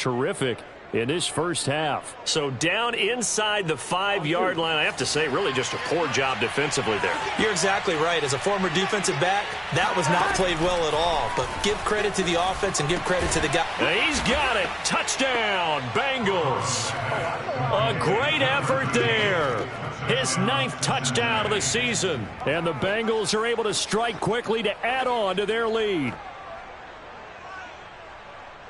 terrific in this first half. So down inside the 5-yard line, I have to say, really just a poor job defensively there. You're exactly right. As a former defensive back, that was not played well at all. But give credit to the offense and give credit to the guy. He's got it. Touchdown, Bengals. A great effort there. His 9th touchdown of the season. And the Bengals are able to strike quickly to add on to their lead.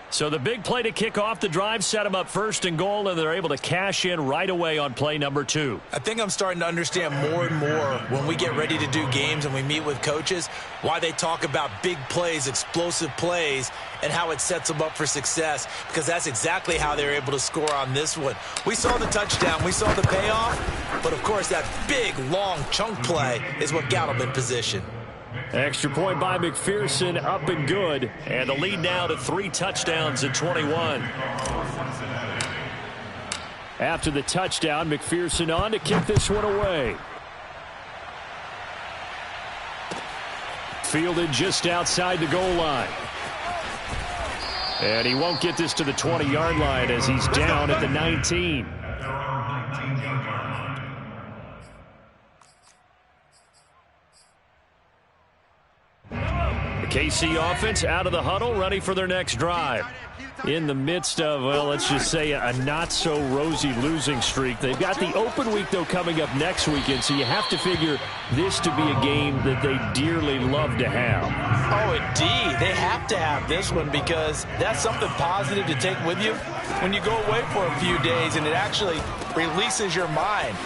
So the big play to kick off the drive set them up 1st and goal, and they're able to cash in right away on play number 2. I think I'm starting to understand more and more when we get ready to do games and we meet with coaches why they talk about big plays, explosive plays, and how it sets them up for success, because that's exactly how they're able to score on this one. We saw the touchdown. We saw the payoff. But, of course, that big, long chunk play is what got them in position. Extra point by McPherson, up and good. And the lead now to 3 touchdowns at 21. After the touchdown, McPherson on to kick this one away. Fielded just outside the goal line. And he won't get this to the 20-yard line as he's down at the 19. KC offense out of the huddle, ready for their next drive. In the midst of, well, let's just say a not-so-rosy losing streak. They've got the open week, though, coming up next weekend, so you have to figure this to be a game that they dearly love to have. Oh, indeed. They have to have this one because that's something positive to take with you when you go away for a few days, and it actually releases your mind.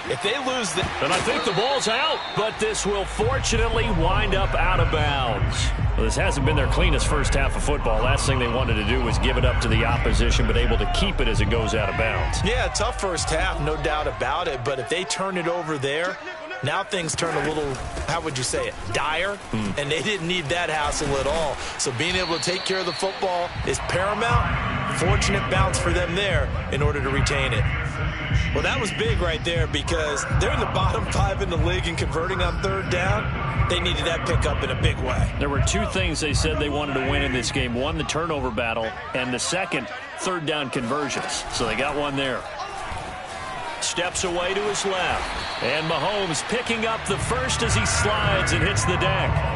If they lose the... And I think the ball's out, but this will fortunately wind up out of bounds. Well, this hasn't been their cleanest first half of football. Last thing they wanted to do was give it up to the opposition, but able to keep it as it goes out of bounds. Yeah, tough first half, no doubt about it. But if they turn it over there, now things turn a little, how would you say it, dire? And they didn't need that hassle at all. So being able to take care of the football is paramount. Fortunate bounce for them there in order to retain it. Well, that was big right there because they're in the bottom 5 in the league and converting on 3rd down. They needed that pickup in a big way. There were 2 things they said they wanted to win in this game. One, the turnover battle, and the second, 3rd down conversions. So they got one there. Steps away to his left. And Mahomes picking up the first as he slides and hits the deck.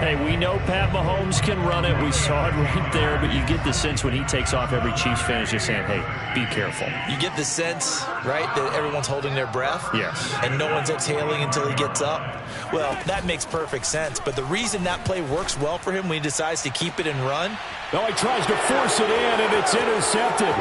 Hey, we know Pat Mahomes can run it. We saw it right there, but you get the sense when he takes off, every Chiefs fan is just saying, hey, be careful. You get the sense, right, that everyone's holding their breath? Yes. And no one's exhaling until he gets up? Well, that makes perfect sense. But the reason that play works well for him when he decides to keep it and run? No, he tries to force it in, and it's intercepted.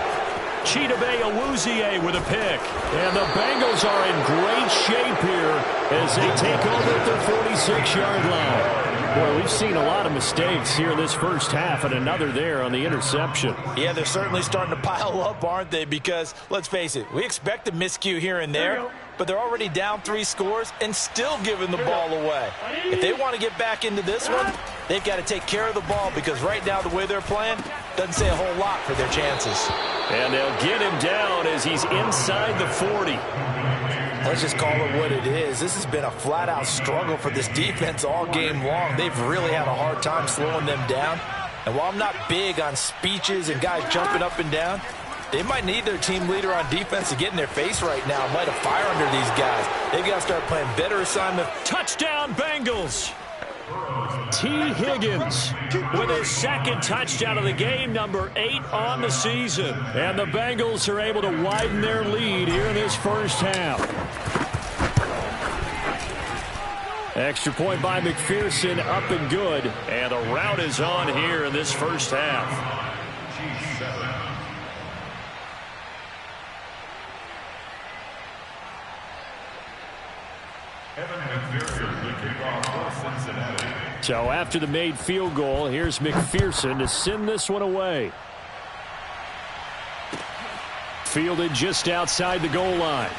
Chidobe Awuzie with a pick. And the Bengals are in great shape here as they take over at their 46-yard line. Boy, we've seen a lot of mistakes here in this first half, and another there on the interception. Yeah, they're certainly starting to pile up, aren't they? Because, let's face it, we expect a miscue here and there, but they're already down 3 scores and still giving the ball away. If they want to get back into this one, they've got to take care of the ball because right now the way they're playing doesn't say a whole lot for their chances. And they'll get him down as he's inside the 40. Let's just call it what it is. This has been a flat-out struggle for this defense all game long. They've really had a hard time slowing them down. And while I'm not big on speeches and guys jumping up and down, they might need their team leader on defense to get in their face right now and light a fire under these guys. They've got to start playing better assignment. Touchdown, Bengals! T. Higgins with his 2nd touchdown of the game, number 8 on the season. And the Bengals are able to widen their lead here in this first half. Extra point by McPherson, up and good. And the route is on here in this first half. So after the made field goal, here's McPherson to send this one away. Fielded just outside the goal line.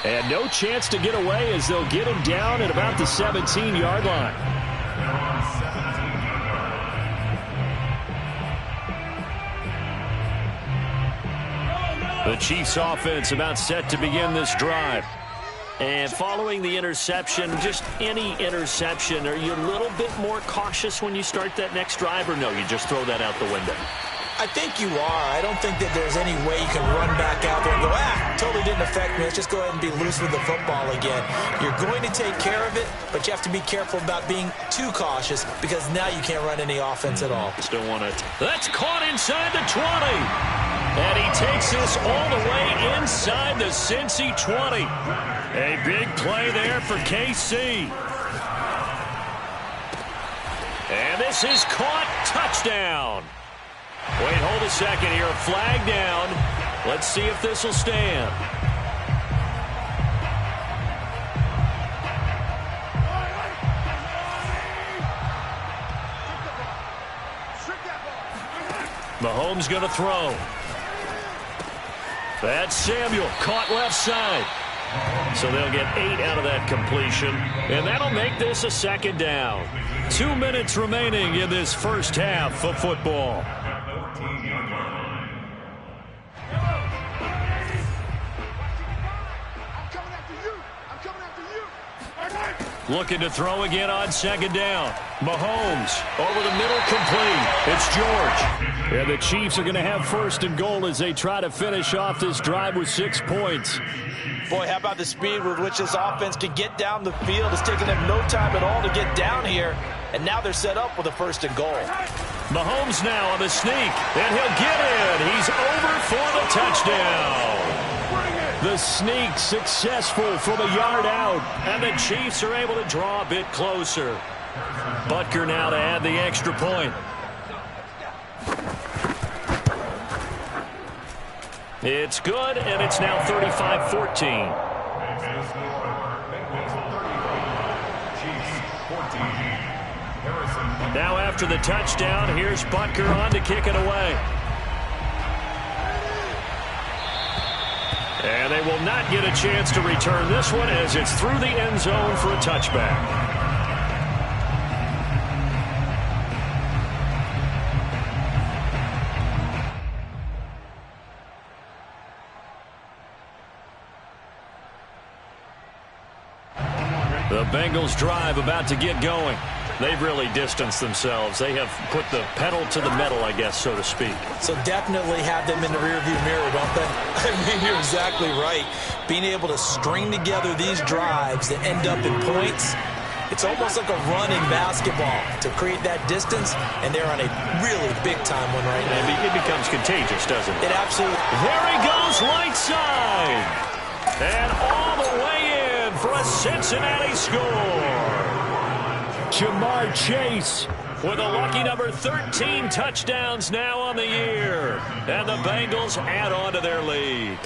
And no chance to get away as they'll get him down at about the 17-yard line. The Chiefs offense about set to begin this drive. And following the interception, just any interception, are you a little bit more cautious when you start that next drive, or no, you just throw that out the window? I think you are. I don't think that there's any way you can run back out there and go, totally didn't affect me. Let's just go ahead and be loose with the football again. You're going to take care of it, but you have to be careful about being too cautious because now you can't run any offense at all. Still want it. That's caught inside the 20. And he takes this all the way inside the Cincy 20. A big play there for KC. And this is caught. Touchdown. Wait, hold a second here. Flag down. Let's see if this will stand. Mahomes going to throw. That's Samuel. Caught left side. So they'll get 8 out of that completion. And that'll make this a second down. 2 minutes remaining in this first half of football. Looking to throw again on second down. Mahomes over the middle, complete. It's George. And the Chiefs are going to have first and goal as they try to finish off this drive with 6 points. Boy, how about the speed with which this offense can get down the field? It's taken them no time at all to get down here. And now they're set up with a first and goal. Mahomes now on the sneak. And he'll get in. He's over for the touchdown. The sneak successful from a yard out. And the Chiefs are able to draw a bit closer. Butker now to add the extra point. It's good, and it's now 35-14. Now after the touchdown, here's Butker on to kick it away. And they will not get a chance to return this one as it's through the end zone for a touchback. The Bengals drive about to get going. They've really distanced themselves. They have put the pedal to the metal, I guess, so to speak. So definitely have them in the rearview mirror, don't they? I mean, you're exactly right. Being able to string together these drives that end up in points, it's almost like a run in basketball to create that distance, and they're on a really big-time one right now. It becomes contagious, doesn't it? It absolutely. There he goes, right side. And all the way in for a Cincinnati score. Jamar Chase with a lucky number 13 touchdowns now on the year. And the Bengals add on to their lead.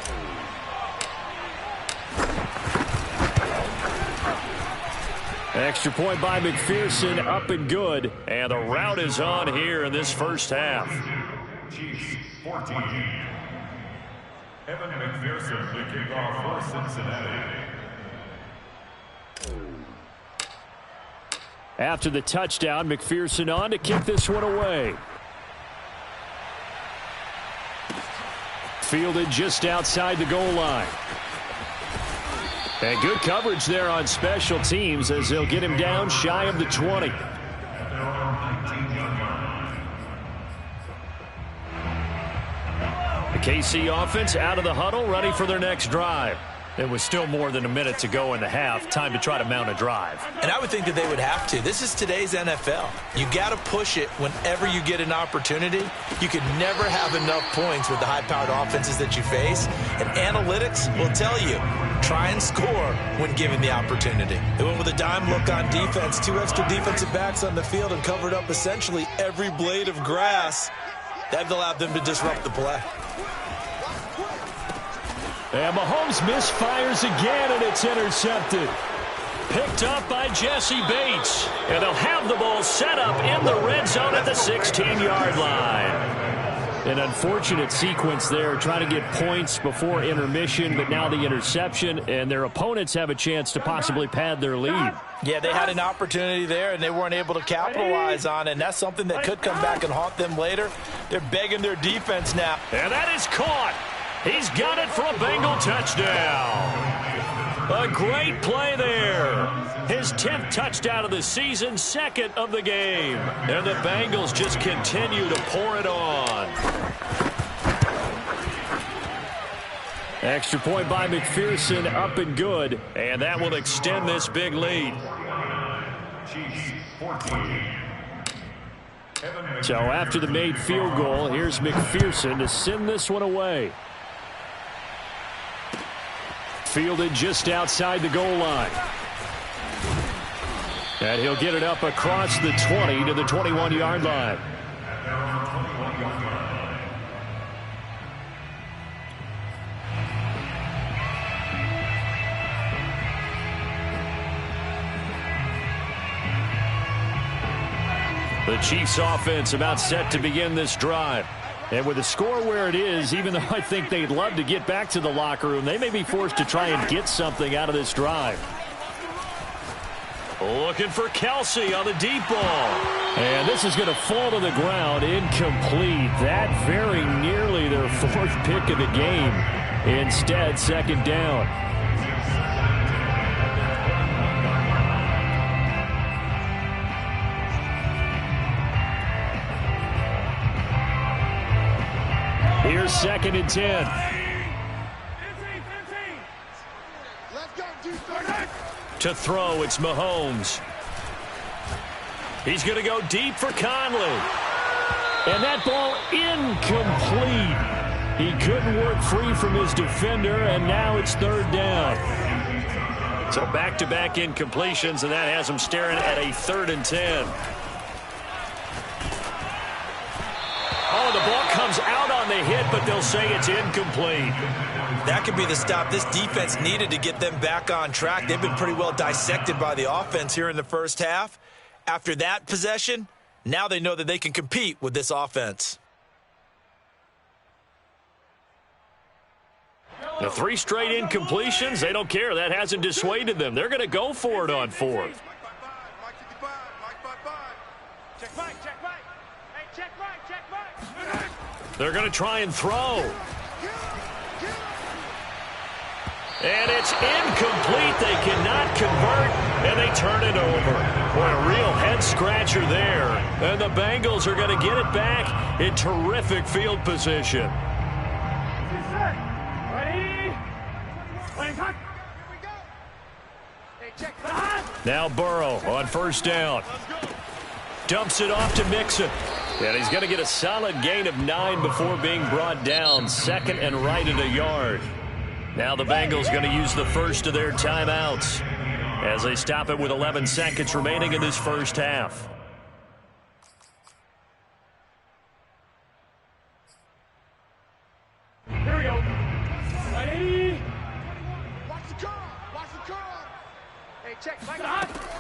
Extra point by McPherson, up and good. And the route is on here in this first half. Chiefs 14. Evan McPherson, the kickoff for Cincinnati. After the touchdown, McPherson on to kick this one away. Fielded just outside the goal line. And good coverage there on special teams as they'll get him down shy of the 20. The KC offense out of the huddle, ready for their next drive. It was still more than a minute to go in the half. Time to try to mount a drive. And I would think that they would have to. This is today's NFL. You got to push it whenever you get an opportunity. You can never have enough points with the high-powered offenses that you face. And analytics will tell you, try and score when given the opportunity. They went with a dime look on defense. 2 extra defensive backs on the field and covered up essentially every blade of grass. That allowed them to disrupt the play. And Mahomes misfires again, and it's intercepted. Picked up by Jesse Bates. And they'll have the ball set up in the red zone at the 16-yard line. An unfortunate sequence there, trying to get points before intermission, but now the interception, and their opponents have a chance to possibly pad their lead. Yeah, they had an opportunity there, and they weren't able to capitalize on it, and that's something that could come back and haunt them later. They're begging their defense now. And that is caught. He's got it for a Bengal touchdown. A great play there. His 10th touchdown of the season, 2nd of the game. And the Bengals just continue to pour it on. Extra point by McPherson, up and good. And that will extend this big lead. So after the made field goal, here's McPherson to send this one away. Fielded just outside the goal line. And he'll get it up across the 20 to the 21-yard line. The Chiefs offense about set to begin this drive. And with the score where it is, even though I think they'd love to get back to the locker room, they may be forced to try and get something out of this drive. Looking for Kelsey on the deep ball. And this is going to fall to the ground, incomplete. That very nearly their 4th pick of the game. Instead, 2nd down. Here's 2nd and 10. To throw, it's Mahomes. He's going to go deep for Conley. And that ball incomplete. He couldn't work free from his defender, and now it's 3rd down. So back-to-back incompletions, and that has him staring at a 3rd and 10. Oh, the ball comes out on the hit, but they'll say it's incomplete. That could be the stop this defense needed to get them back on track. They've been pretty well dissected by the offense here in the first half. After that possession, now they know that they can compete with this offense. The 3 straight incompletions, they don't care. That hasn't dissuaded them. They're going to go for it on 4th. They're going to try and throw. And it's incomplete. They cannot convert, and they turn it over. Boy, a real head-scratcher there. And the Bengals are going to get it back in terrific field position. Now Burrow on 1st down. Dumps it off to Mixon. And he's going to get a solid gain of 9 before being brought down. 2nd and right at a yard. Now the Bengals going to use the first of their timeouts as they stop it with 11 seconds remaining in this first half. Here we go. Ready? Watch the curl. Watch the curl. Hey, check.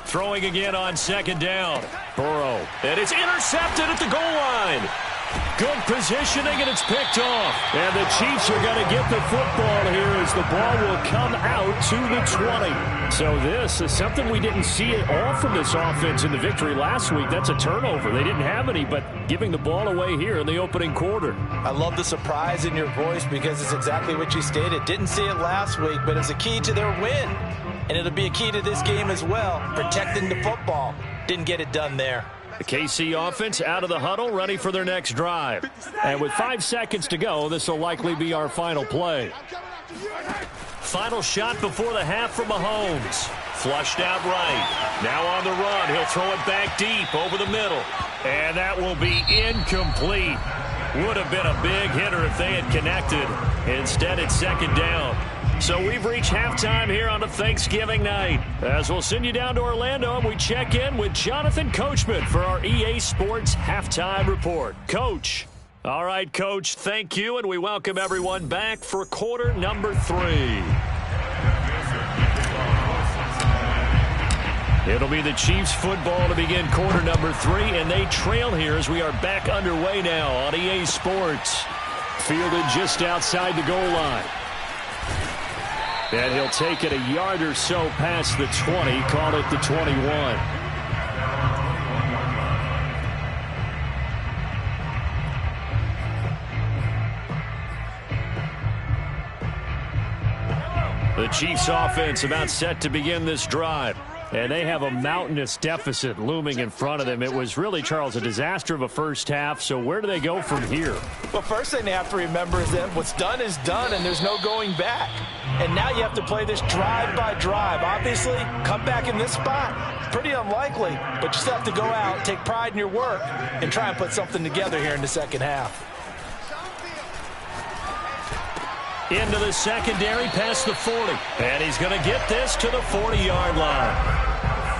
Throwing again on 2nd down. Burrow. And it's intercepted at the goal line. Good positioning, and it's picked off. And the Chiefs are going to get the football here as the ball will come out to the 20. So this is something we didn't see at all from this offense in the victory last week. That's a turnover. They didn't have any, but giving the ball away here in the opening quarter. I love the surprise in your voice because it's exactly what you stated. Didn't see it last week, but it's a key to their win. And it'll be a key to this game as well, protecting the football. Didn't get it done there. The KC offense out of the huddle, ready for their next drive. And with 5 seconds to go, this will likely be our final play. Final shot before the half from Mahomes. Flushed out right. Now on the run, he'll throw it back deep over the middle. And that will be incomplete. Would have been a big hitter if they had connected. Instead, it's 2nd down. So we've reached halftime here on a Thanksgiving night. As we'll send you down to Orlando, and we check in with Jonathan Coachman for our EA Sports Halftime Report. Coach. All right, Coach, thank you, and we welcome everyone back for quarter number 3. It'll be the Chiefs football to begin quarter number 3, and they trail here as we are back underway now on EA Sports. Fielded just outside the goal line. And he'll take it a yard or so past the 20, call it the 21. The Chiefs offense about set to begin this drive. And they have a mountainous deficit looming in front of them. It was really, Charles, a disaster of a first half. So where do they go from here? Well, first thing they have to remember is that what's done is done, and there's no going back. And now you have to play this drive by drive. Obviously, come back in this spot, pretty unlikely. But you still have to go out, take pride in your work, and try and put something together here in the second half. Into the secondary, past the 40. And he's going to get this to the 40-yard line.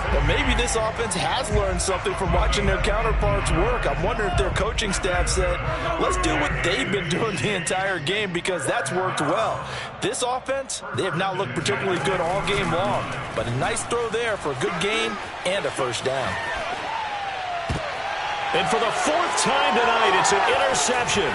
Well, maybe this offense has learned something from watching their counterparts work. I'm wondering if their coaching staff said, let's do what they've been doing the entire game, because that's worked well. This offense, they have not looked particularly good all game long. But a nice throw there for a good gain and a first down. And for the fourth time tonight, it's an interception.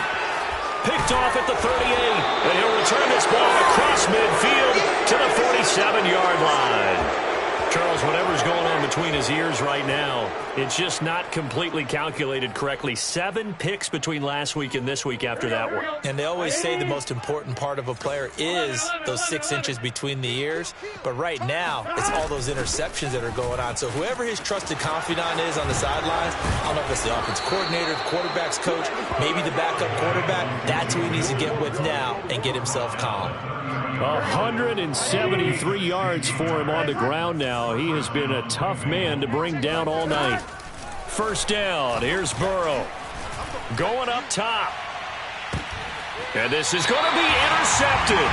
Picked off at the 38, and he'll return this ball across midfield to the 47-yard line. Charles, whatever's going on between his ears right now, it's just not completely calculated correctly. 7 picks between last week and this week after that one. And they always say the most important part of a player is those 6 inches between the ears. But right now, it's all those interceptions that are going on. So whoever his trusted confidant is on the sidelines, I don't know if it's the offense coordinator, the quarterback's coach, maybe the backup quarterback, that's who he needs to get with now and get himself calm. 173 yards for him on the ground now. He has been a tough man to bring down all night. First down, here's Burrow. Going up top. And this is going to be intercepted.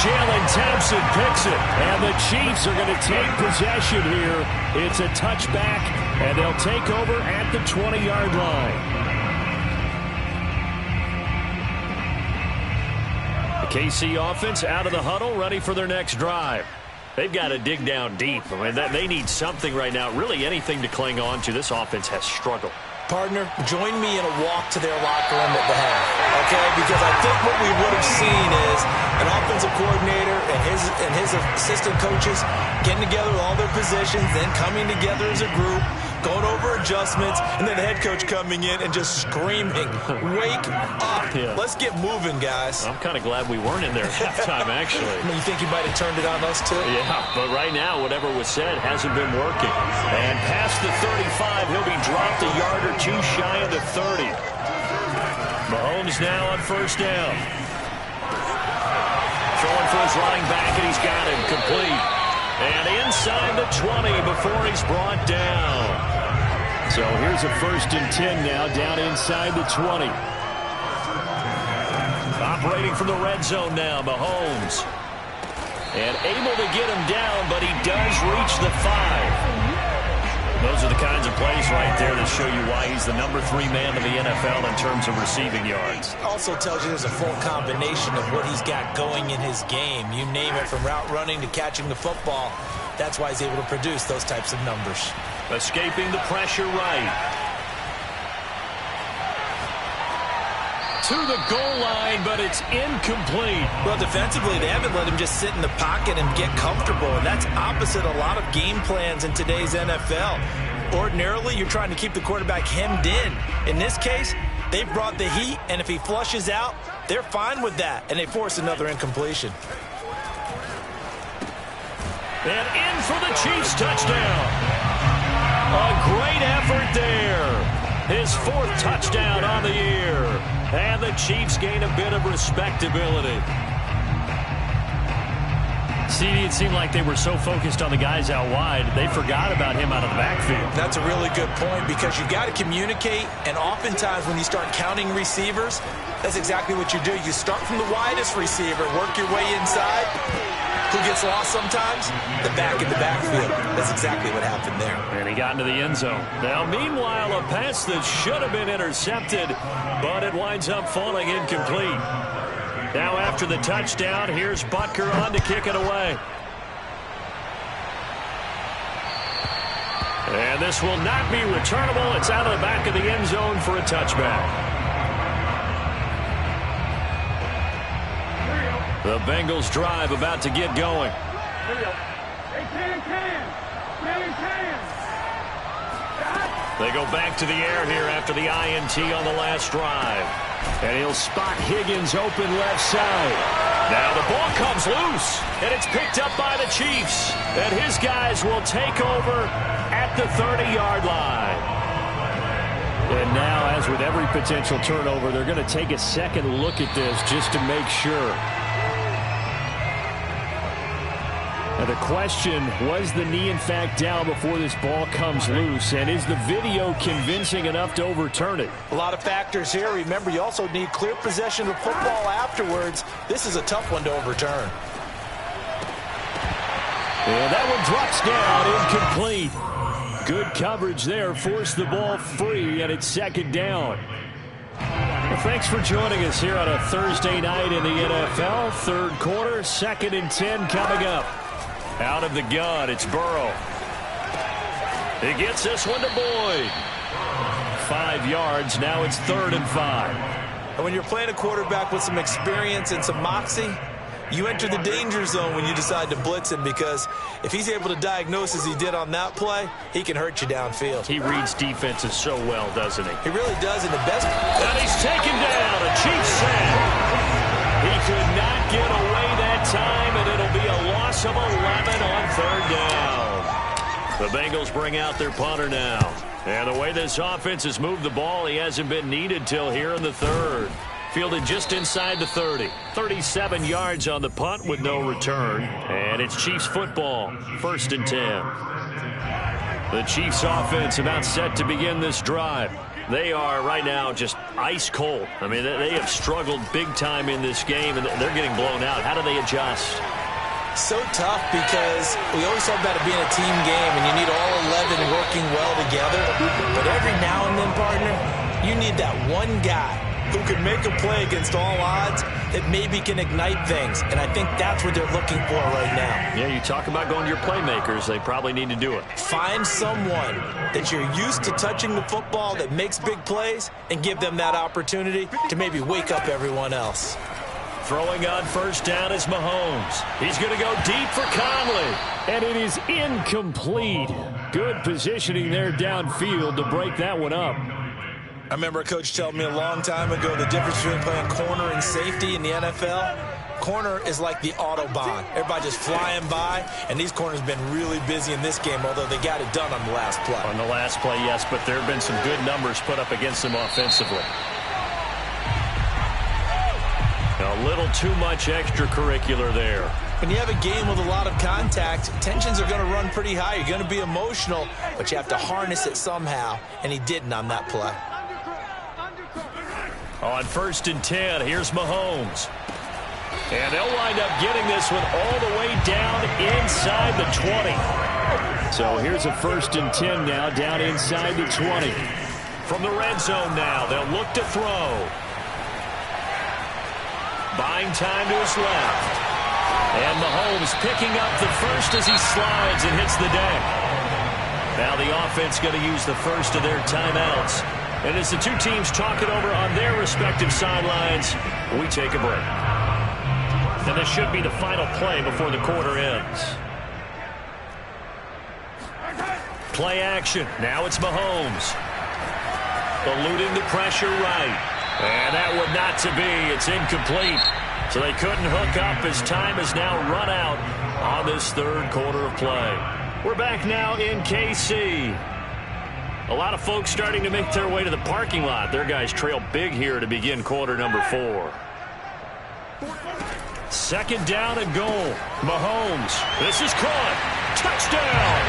Jalen Thompson picks it. And the Chiefs are going to take possession here. It's a touchback, and they'll take over at the 20-yard line. KC offense out of the huddle, ready for their next drive. They've got to dig down deep. I mean, they need something right now, really anything to cling on to. This offense has struggled. Partner, join me in a walk to their locker room at the half, okay? Because I think what we would have seen is an offensive coordinator and his assistant coaches getting together with all their positions, then coming together as a group, going over adjustments, and then the head coach coming in and just screaming, wake up. Yeah. Let's get moving, guys. I'm kind of glad we weren't in there at halftime, actually. I mean, you think you might have turned it on us, too? Yeah, but right now, whatever was said hasn't been working. And past the 35, he'll be dropped a yard or two shy of the 30. Mahomes now on first down. Throwing for his running back, and he's got him complete. And inside the 20 before he's brought down. So here's a 1st and 10 now, down inside the 20. Operating from the red zone now, Mahomes. And able to get him down, but he does reach the 5. Those are the kinds of plays right there that show you why he's the number 3 man in the NFL in terms of receiving yards. Also tells you there's a full combination of what he's got going in his game. You name it, from route running to catching the football. That's why he's able to produce those types of numbers. Escaping the pressure right. To the goal line, but it's incomplete. Well, defensively, they haven't let him just sit in the pocket and get comfortable, and that's opposite a lot of game plans in today's NFL. Ordinarily, you're trying to keep the quarterback hemmed in. In this case, they brought the heat, and if he flushes out, they're fine with that, and they force another incompletion. And in for the Chiefs touchdown. A great effort there. His 4th touchdown on the year. And the Chiefs gain a bit of respectability. CD, it seemed like they were so focused on the guys out wide, they forgot about him out of the backfield. That's a really good point, because you've got to communicate, and oftentimes when you start counting receivers, that's exactly what you do. You start from the widest receiver, work your way inside. Who gets lost sometimes? The back in the backfield. That's exactly what happened there. And he got into the end zone. Now, meanwhile, a pass that should have been intercepted, but it winds up falling incomplete. Now, after the touchdown, here's Butker on to kick it away. And this will not be returnable. It's out of the back of the end zone for a touchback. The Bengals drive about to get going. They go back to the air here after the INT on the last drive. And he'll spot Higgins open left side. Now the ball comes loose, and it's picked up by the Chiefs. And his guys will take over at the 30-yard line. And now, as with every potential turnover, they're going to take a second look at this just to make sure. Now the question, was the knee in fact down before this ball comes loose? And is the video convincing enough to overturn it? A lot of factors here. Remember, you also need clear possession of football afterwards. This is a tough one to overturn. And that one drops down, incomplete. Good coverage there, forced the ball free, and it's second down. Well, thanks for joining us here on a Thursday night in the NFL. Third quarter, 2nd and 10 coming up. Out of the gun, it's Burrow. He gets this one to Boyd. 5 yards, now it's 3rd and 5. And when you're playing a quarterback with some experience and some moxie, you enter the danger zone when you decide to blitz him, because if he's able to diagnose as he did on that play, he can hurt you downfield. He reads defenses so well, doesn't he? He really does, and the best... And he's taken down, a Chiefs sack. He could not get away that time, and it'll be a loss of 11 on 3rd down. The Bengals bring out their punter now. And the way this offense has moved the ball, he hasn't been needed till here in the 3rd. Fielded just inside the 30. 37 yards on the punt with no return. And it's Chiefs football, 1st and 10. The Chiefs offense about set to begin this drive. They are right now just ice cold. I mean, they have struggled big time in this game, and they're getting blown out. How do they adjust? So tough, because we always talk about it being a team game, and you need all 11 working well together. But every now and then, partner, you need that one guy who can make a play against all odds that maybe can ignite things. And I think that's what they're looking for right now. Yeah, you talk about going to your playmakers. They probably need to do it. Find someone that you're used to touching the football that makes big plays and give them that opportunity to maybe wake up everyone else. Throwing on 1st down is Mahomes. He's going to go deep for Conley. And it is incomplete. Good positioning there downfield to break that one up. I remember a coach telling me a long time ago the difference between playing corner and safety in the NFL. Corner is like the Autobahn. Everybody just flying by, and these corners have been really busy in this game, although they got it done on the last play. On the last play, yes, but there have been some good numbers put up against them offensively. A little too much extracurricular there. When you have a game with a lot of contact, tensions are going to run pretty high. You're going to be emotional, but you have to harness it somehow, and he didn't on that play. On 1st and 10, here's Mahomes. And they'll wind up getting this one all the way down inside the 20. So here's a 1st and 10 now, down inside the 20. From the red zone now, they'll look to throw. Buying time to his left. And Mahomes picking up the first as he slides and hits the deck. Now the offense going to use the first of their timeouts. And as the two teams talk it over on their respective sidelines, we take a break. And this should be the final play before the quarter ends. Play action. Now it's Mahomes. Eluding the pressure right. And that would not to be. It's incomplete. So they couldn't hook up as time has now run out on this 3rd quarter of play. We're back now in KC. A lot of folks starting to make their way to the parking lot. Their guys trail big here to begin quarter number 4. 2nd down and goal. Mahomes. This is caught. Touchdown.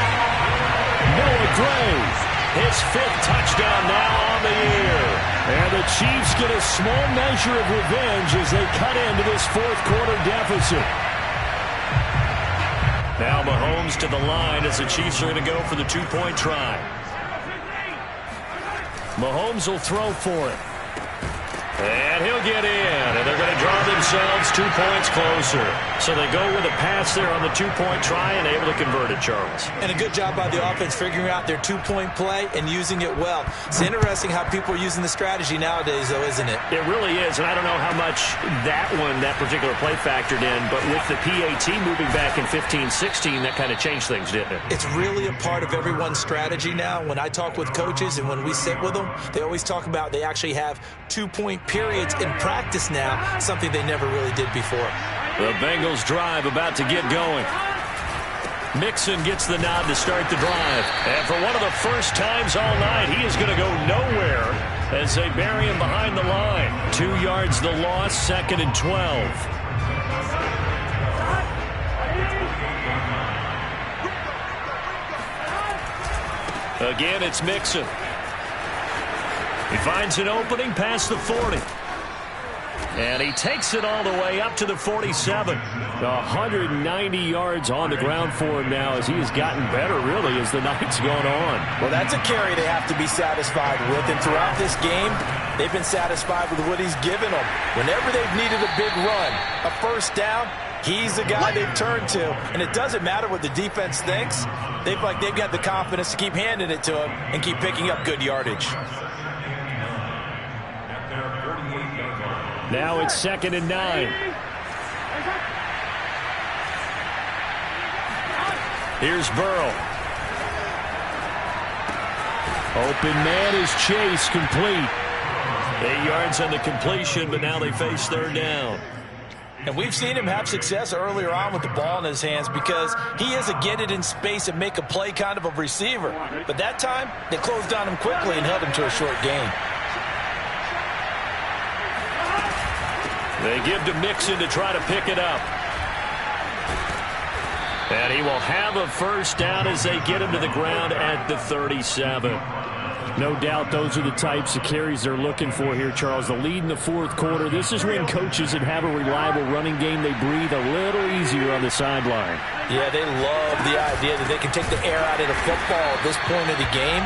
Noah Gray. His 5th touchdown now on the year. And the Chiefs get a small measure of revenge as they cut into this 4th quarter deficit. Now Mahomes to the line as the Chiefs are going to go for the 2-point try. Mahomes will throw for it. And he'll get in. And they're going to draw themselves 2 points closer. So they go with a pass there on the 2-point try and able to convert it, Charles. And a good job by the offense figuring out their 2-point play and using it well. It's interesting how people are using the strategy nowadays, though, isn't it? It really is. And I don't know how much that particular play factored in. But with the PAT moving back in 15-16, that kind of changed things, didn't it? It's really a part of everyone's strategy now. When I talk with coaches and when we sit with them, they always talk about they actually have 2-point periods in practice now, something they never really did before. The Bengals drive about to get going. Mixon gets the nod to start the drive. And for one of the first times all night, he is going to go nowhere as they bury him behind the line. 2 yards the loss, 2nd and 12. Again, it's Mixon. He finds an opening past the 40. And he takes it all the way up to the 47. 190 yards on the ground for him now as he has gotten better, really, as the night's gone on. Well, that's a carry they have to be satisfied with. And throughout this game, they've been satisfied with what he's given them. Whenever they've needed a big run, a first down, he's the guy they've turned to. And it doesn't matter what the defense thinks. They've got the confidence to keep handing it to him and keep picking up good yardage. Now it's 2nd and 9. Here's Burrow. Open man is Chase, complete. 8 yards on the completion, but now they face 3rd down. And we've seen him have success earlier on with the ball in his hands because he is a get it in space and make a play kind of a receiver. But that time, they closed on him quickly and held him to a short gain. They give to Mixon to try to pick it up. And he will have a first down as they get him to the ground at the 37. No doubt those are the types of carries they're looking for here, Charles. The lead in the 4th quarter. This is when coaches that have a reliable running game, they breathe a little easier on the sideline. Yeah, they love the idea that they can take the air out of the football at this point of the game.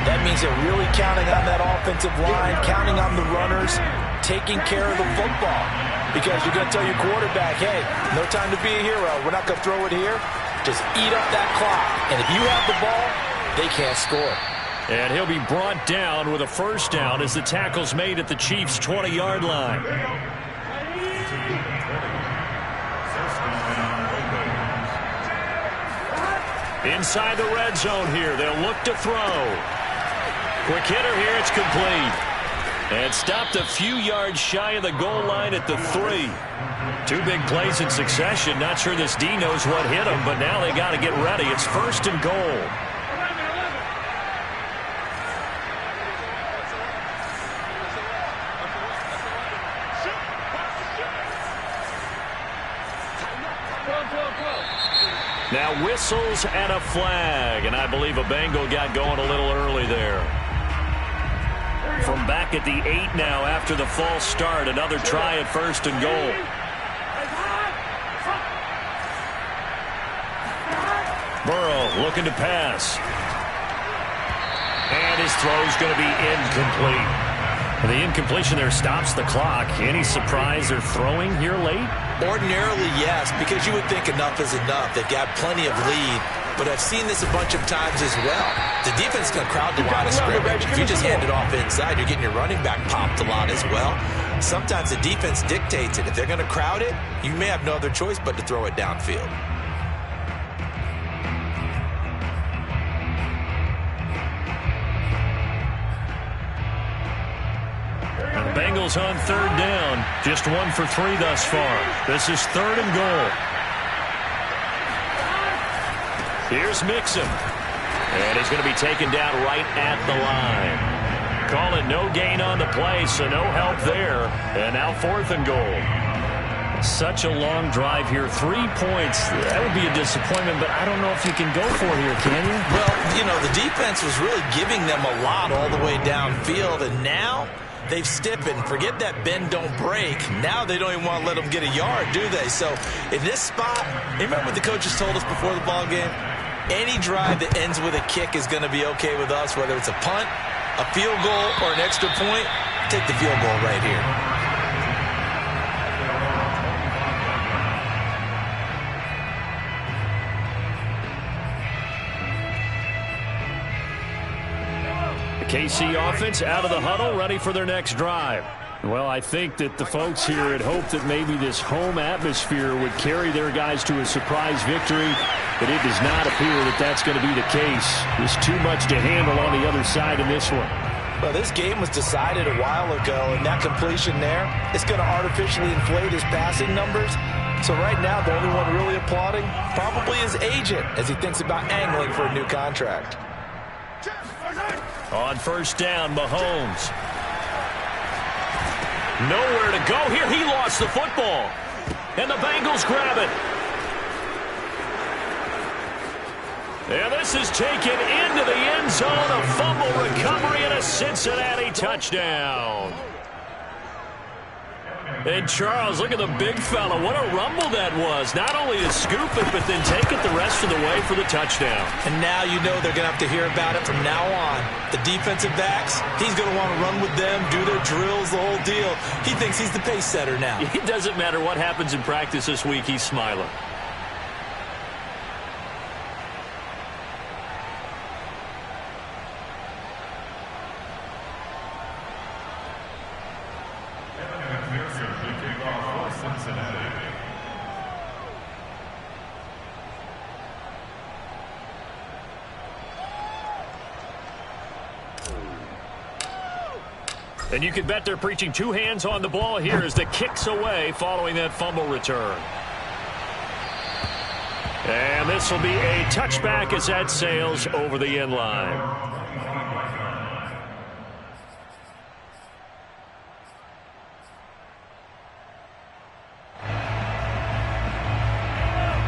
That means they're really counting on that offensive line, counting on the runners, taking care of the football. Because you're going to tell your quarterback, hey, no time to be a hero. We're not going to throw it here. Just eat up that clock. And if you have the ball, they can't score. And he'll be brought down with a first down as the tackle's made at the Chiefs' 20-yard line. Inside the red zone here. They'll look to throw. Quick hitter here. It's complete. And stopped a few yards shy of the goal line at the 3. 2 big plays in succession. Not sure this D knows what hit him, but now they got to get ready. It's 1st and goal. Now whistles and a flag, and I believe a Bengal got going a little early there. From back at the 8 now after the false start, another try at 1st and goal. Burrow looking to pass. And his throw's going to be incomplete. And the incompletion there stops the clock. Any surprise they're throwing here late? Ordinarily, yes, because you would think enough is enough. They've got plenty of lead, but I've seen this a bunch of times as well. The defense is going to crowd the line of scrimmage. If you just hand it off inside, you're getting your running back popped a lot as well. Sometimes the defense dictates it. If they're going to crowd it, you may have no other choice but to throw it downfield. Bengals on 3rd down. Just 1 for 3 thus far. This is 3rd and goal. Here's Mixon. And he's going to be taken down right at the line. Call it no gain on the play, so no help there. And now 4th and goal. Such a long drive here. 3 points. That would be a disappointment, but I don't know if you can go for here, can you? Well, you know, the defense was really giving them a lot all the way downfield, and now they've stiffened. Forget that bend, don't break. Now they don't even want to let them get a yard, do they? So in this spot, you remember what the coaches told us before the ball game? Any drive that ends with a kick is going to be okay with us, whether it's a punt, a field goal, or an extra point. Take the field goal right here. KC offense out of the huddle, ready for their next drive. Well, I think that the folks here had hoped that maybe this home atmosphere would carry their guys to a surprise victory, but it does not appear that that's going to be the case. There's too much to handle on the other side in this one. Well, this game was decided a while ago, and that completion there is going to artificially inflate his passing numbers. So right now, the only one really applauding probably his agent as he thinks about angling for a new contract. On first down, Mahomes. Nowhere to go here. He lost the football. And the Bengals grab it. And this is taken into the end zone. A fumble recovery and a Cincinnati touchdown. And Charles, look at the big fella. What a rumble that was. Not only to scoop it, but then take it the rest of the way for the touchdown. And now you know they're going to have to hear about it from now on. The defensive backs, he's going to want to run with them, do their drills, the whole deal. He thinks he's the pace setter now. It doesn't matter what happens in practice this week. He's smiling. And you can bet they're preaching two hands on the ball here as the kick's away following that fumble return. And this will be a touchback as that sails over the end line.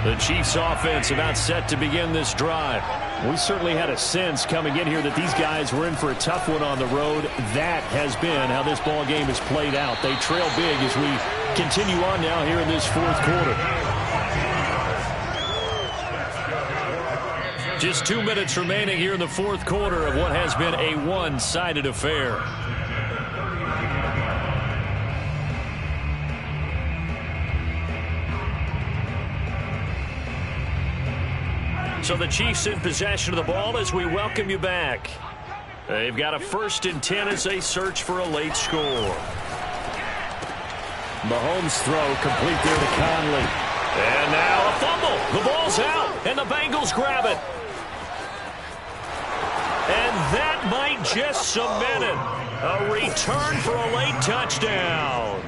The Chiefs offense about set to begin this drive. We certainly had a sense coming in here that these guys were in for a tough one on the road. That has been how this ball game has played out. They trail big as we continue on now here in this fourth quarter. Just 2 minutes remaining here in the fourth quarter of what has been a one-sided affair. So the Chiefs in possession of the ball as we welcome you back. They've got a 1st and 10 as they search for a late score. Mahomes' throw complete there to Conley. And now a fumble. The ball's out, and the Bengals grab it. And that might just cement it. A return for a late touchdown.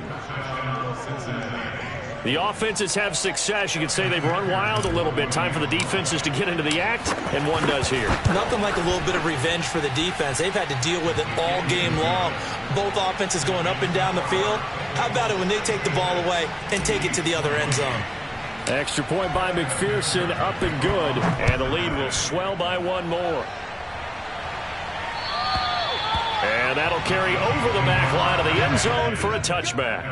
The offenses have success. You could say they've run wild a little bit. Time for the defenses to get into the act, and one does here. Nothing like a little bit of revenge for the defense. They've had to deal with it all game long. Both offenses going up and down the field. How about it when they take the ball away and take it to the other end zone? Extra point by McPherson, up and good. And the lead will swell by one more. And that'll carry over the back line of the end zone for a touchback.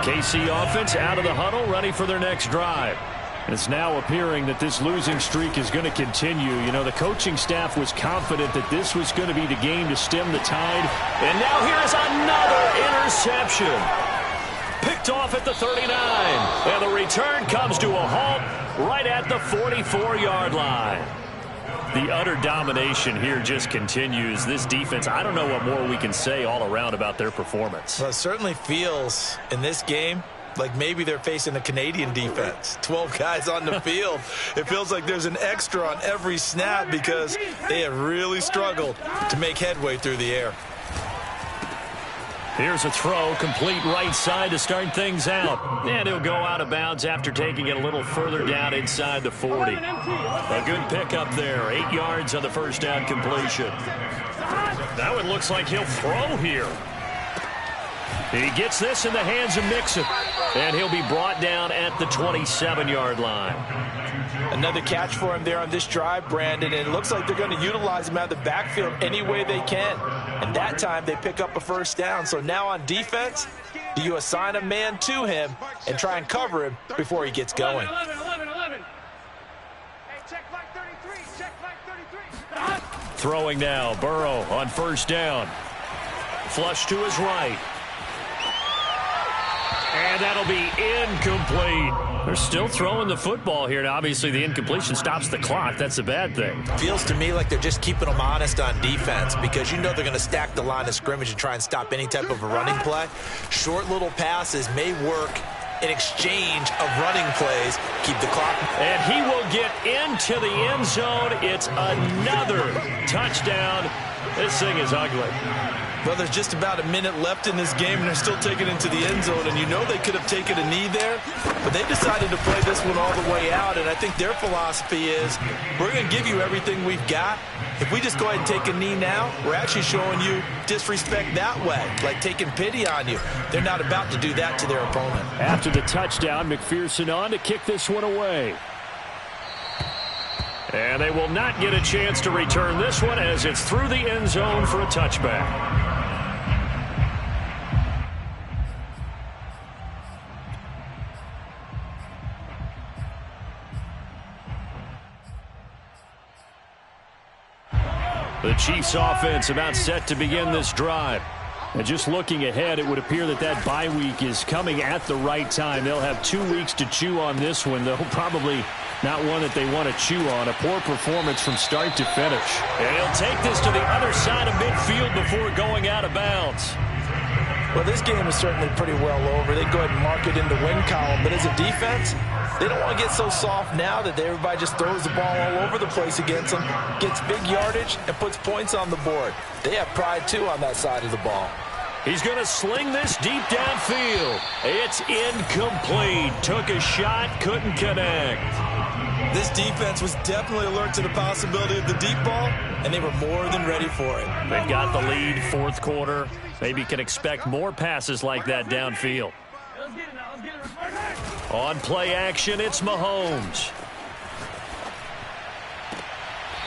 KC offense out of the huddle, ready for their next drive. And it's now appearing that this losing streak is going to continue. You know, the coaching staff was confident that this was going to be the game to stem the tide. And now here's another interception. Picked off at the 39. And the return comes to a halt right at the 44-yard line. The utter domination here just continues. This defense, I don't know what more we can say all around about their performance. Well, it certainly feels in this game like maybe they're facing a Canadian defense. 12 guys on the field. It feels like there's an extra on every snap because they have really struggled to make headway through the air. Here's a throw, complete right side to start things out. And he'll go out of bounds after taking it a little further down inside the 40. A good pickup there, 8 yards on the first down completion. That one looks like he'll throw here. He gets this in the hands of Mixon. And he'll be brought down at the 27-yard line. Another catch for him there on this drive, Brandon, and it looks like they're going to utilize him out of the backfield any way they can. And that time they pick up a first down. So now on defense, do you assign a man to him and try and cover him before he gets going? 11. Hey, check flag 33. Check flag 33. Throwing now, Burrow on first down. Flush to his right. And that'll be incomplete. They're still throwing the football here. Now, obviously, the incompletion stops the clock. That's a bad thing. Feels to me like they're just keeping them honest on defense because you know they're going to stack the line of scrimmage and try and stop any type of a running play. Short little passes may work in exchange of running plays. Keep the clock. And he will get into the end zone. It's another touchdown. This thing is ugly. Well, there's just about a minute left in this game, and they're still taking it into the end zone. And you know they could have taken a knee there, but they decided to play this one all the way out. And I think their philosophy is, we're going to give you everything we've got. If we just go ahead and take a knee now, we're actually showing you disrespect that way, like taking pity on you. They're not about to do that to their opponent. After the touchdown, McPherson on to kick this one away. And they will not get a chance to return this one as it's through the end zone for a touchback. The Chiefs offense about set to begin this drive. And just looking ahead, it would appear that that bye week is coming at the right time. They'll have 2 weeks to chew on this one, though probably not one that they want to chew on. A poor performance from start to finish. And he'll take this to the other side of midfield before going out of bounds. Well, this game is certainly pretty well over. They go ahead and mark it in the win column. But as a defense, they don't want to get so soft now that everybody just throws the ball all over the place against them, gets big yardage, and puts points on the board. They have pride, too, on that side of the ball. He's going to sling this deep downfield. It's incomplete. Took a shot, couldn't connect. This defense was definitely alert to the possibility of the deep ball, and they were more than ready for it. They've got the lead, fourth quarter. Maybe can expect more passes like that downfield. On play action, it's Mahomes.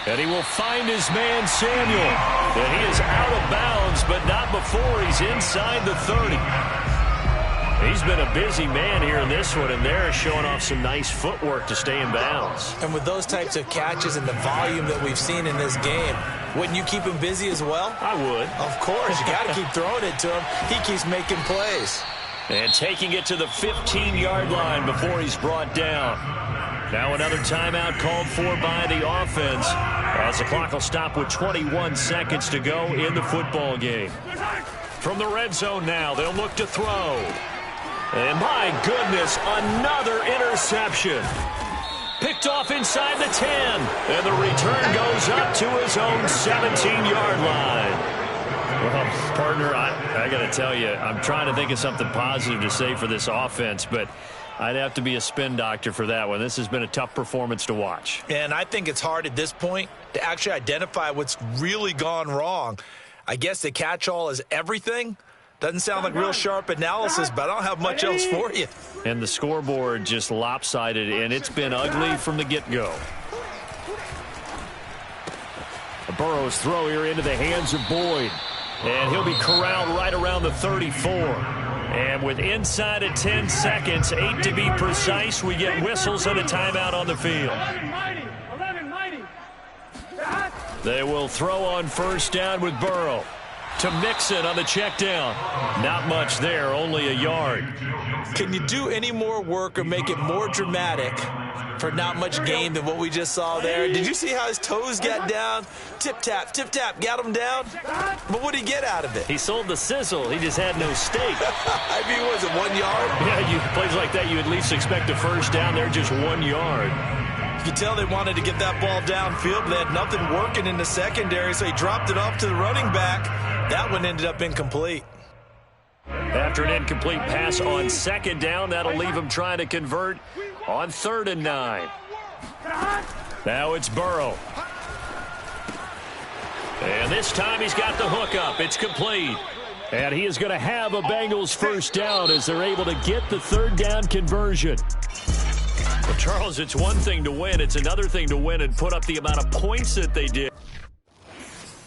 And he will find his man, Samuel. And he is out of bounds, but not before he's inside the 30. He's been a busy man here in this one, and they're showing off some nice footwork to stay in bounds. And with those types of catches and the volume that we've seen in this game, wouldn't you keep him busy as well? I would. Of course. You got to keep throwing it to him. He keeps making plays. And taking it to the 15-yard line before he's brought down. Now another timeout called for by the offense as the clock will stop with 21 seconds to go in the football game. From the red zone now, they'll look to throw. And my goodness, another interception. Picked off inside the 10. And the return goes up to his own 17-yard line. Well, partner, I got to tell you, I'm trying to think of something positive to say for this offense, but I'd have to be a spin doctor for that one. This has been a tough performance to watch. And I think it's hard at this point to actually identify what's really gone wrong. I guess the catch-all is everything. Doesn't sound like real sharp analysis, but I don't have much else for you. And the scoreboard just lopsided, and it's been ugly from the get-go. Burrow's throw here into the hands of Boyd. And he'll be corralled right around the 34. And with inside of 10 seconds, 8 to be precise, we get whistles and a timeout on the field. They will throw on first down with Burrow. To Mixon on the check down. Not much there, only a yard. Can you do any more work or make it more dramatic for not much gain than what we just saw there? Did you see how his toes got down? Tip-tap, got him down. But what did he get out of it? He sold the sizzle. He just had no steak. I mean, was it 1 yard? Yeah, plays like that, you at least expect a first down. They're just 1 yard. You could tell they wanted to get that ball downfield, but they had nothing working in the secondary, so he dropped it off to the running back. That one ended up incomplete. After an incomplete pass on second down, that'll leave him trying to convert on 3rd and 9. Now it's Burrow. And this time he's got the hook up. It's complete. And he is going to have a Bengals first down as they're able to get the 3rd down conversion. Well, Charles, it's one thing to win. It's another thing to win and put up the amount of points that they did.